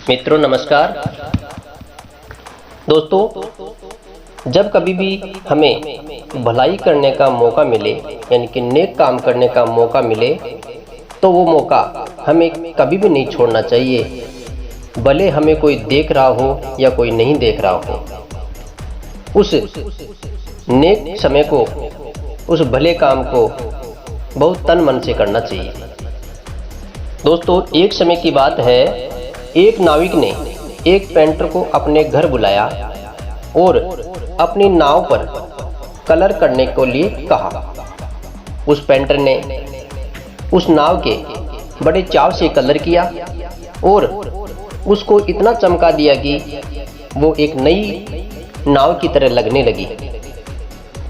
मित्रों नमस्कार। दोस्तों, जब कभी भी हमें भलाई करने का मौका मिले यानी कि नेक काम करने का मौका मिले तो वो मौका हमें कभी भी नहीं छोड़ना चाहिए, भले हमें कोई देख रहा हो या कोई नहीं देख रहा हो। उस नेक समय को, उस भले काम को बहुत तन मन से करना चाहिए। दोस्तों, एक समय की बात है, एक नाविक ने एक पेंटर को अपने घर बुलाया और अपनी नाव पर कलर करने के लिए कहा। उस पेंटर ने उस नाव के बड़े चाव से कलर किया और उसको इतना चमका दिया कि वो एक नई नाव की तरह लगने लगी।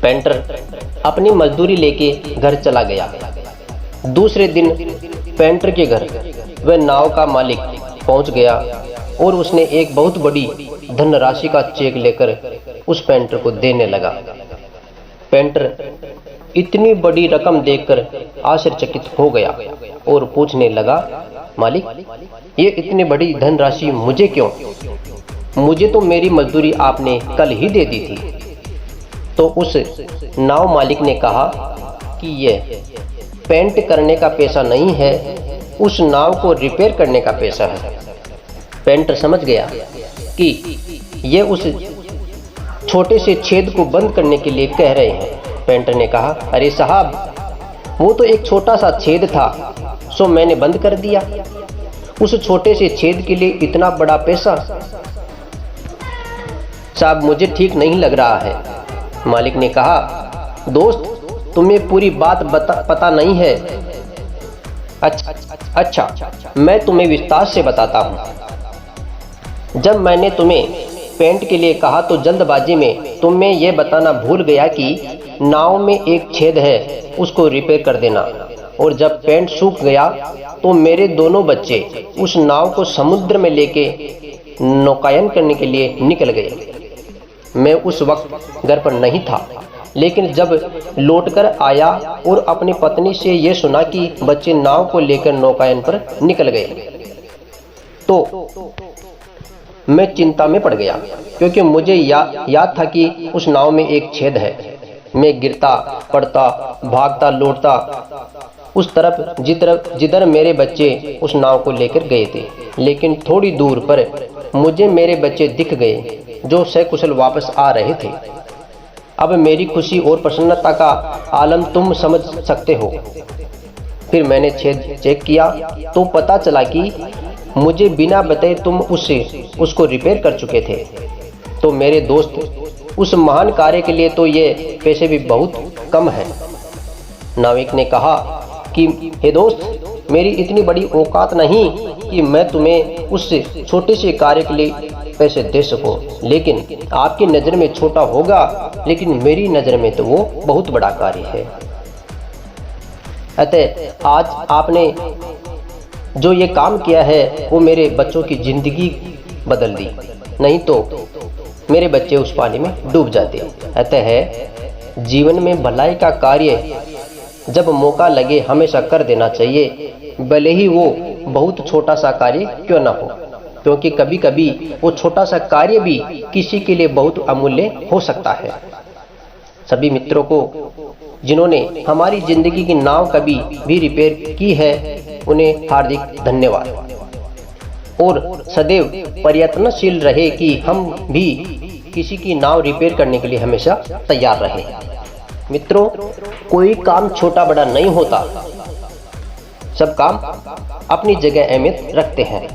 पेंटर अपनी मजदूरी लेके घर चला गया। दूसरे दिन पेंटर के घर वह नाव का मालिक पहुंच गया और उसने एक बहुत बड़ी धनराशि का चेक लेकर उस पेंटर को देने लगा। पेंटर इतनी बड़ी रकम देखकर आश्चर्यचकित हो गया और पूछने लगा, मालिक, ये इतनी बड़ी धनराशि मुझे क्यों? मुझे तो मेरी मजदूरी आपने कल ही दे दी थी। तो उस नाव मालिक ने कहा कि यह पेंट करने का पैसा नहीं है, उस नाव को रिपेयर करने का पैसा है। पेंटर समझ गया कि ये उस छोटे से छेद को बंद करने के लिए कह रहे हैं। पेंटर ने कहा, अरे साहब, वो तो एक छोटा सा छेद था, सो मैंने बंद कर दिया। उस छोटे से छेद के लिए इतना बड़ा पैसा? साहब, मुझे ठीक नहीं लग रहा है। मालिक ने कहा, दोस्त, तुम्हें पूरी बात पता नहीं है। अच्छा, मैं तुम्हें विस्तार से बताता हूँ। जब मैंने तुम्हें पेंट के लिए कहा तो जल्दबाजी में तुम्हें यह बताना भूल गया कि नाव में एक छेद है, उसको रिपेयर कर देना। और जब पेंट सूख गया तो मेरे दोनों बच्चे उस नाव को समुद्र में लेके नौकायन करने के लिए निकल गए। मैं उस वक्त घर पर नहीं था, लेकिन जब लौटकर आया और अपनी पत्नी से यह सुना कि बच्चे नाव को लेकर नौकायन पर निकल गए तो मैं चिंता में पड़ गया, क्योंकि मुझे याद था कि उस नाव में एक छेद है। मैं गिरता पड़ता, भागता लौटता उस तरफ जिधर मेरे बच्चे उस नाव को लेकर गए थे। लेकिन थोड़ी दूर पर मुझे मेरे बच्चे दिख गए जो सकुशल वापस आ रहे थे। अब मेरी खुशी और प्रसन्नता का आलम तुम समझ सकते हो। फिर मैंने छेद चेक किया तो पता चला कि मुझे बिना बताए तुम उसको रिपेयर कर चुके थे। तो मेरे दोस्त, उस महान कार्य के लिए तो ये पैसे भी बहुत कम हैं। नाविक ने कहा कि हे दोस्त, मेरी इतनी बड़ी औकात नहीं कि मैं तुम्हें उस छोटे से कार्य के लिए पैसे दे सकूं, लेकिन आपकी नज़र में छोटा होगा, लेकिन मेरी नज़र में तो वो बहुत बड़ा कार्य है। अतः आज आपने जो ये काम किया है वो मेरे बच्चों की जिंदगी बदल दी, नहीं तो मेरे बच्चे उस पानी में डूब जाते। अतः जीवन में भलाई का कार्य जब मौका लगे हमेशा कर देना चाहिए, भले ही वो बहुत छोटा सा कार्य क्यों ना हो, क्योंकि कभी कभी वो छोटा सा कार्य भी किसी के लिए बहुत अमूल्य हो सकता है। सभी मित्रों को जिन्होंने हमारी जिंदगी की नाव कभी भी रिपेयर की है, उन्हें हार्दिक धन्यवाद। और सदैव प्रयत्नशील रहे कि हम भी किसी की नाव रिपेयर करने के लिए हमेशा तैयार रहे। मित्रों, कोई काम छोटा बड़ा नहीं होता, सब काम अपनी जगह अहमियत रखते हैं।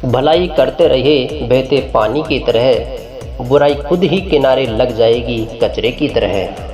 भलाई करते रहे बहते पानी की तरह, बुराई खुद ही किनारे लग जाएगी कचरे की तरह।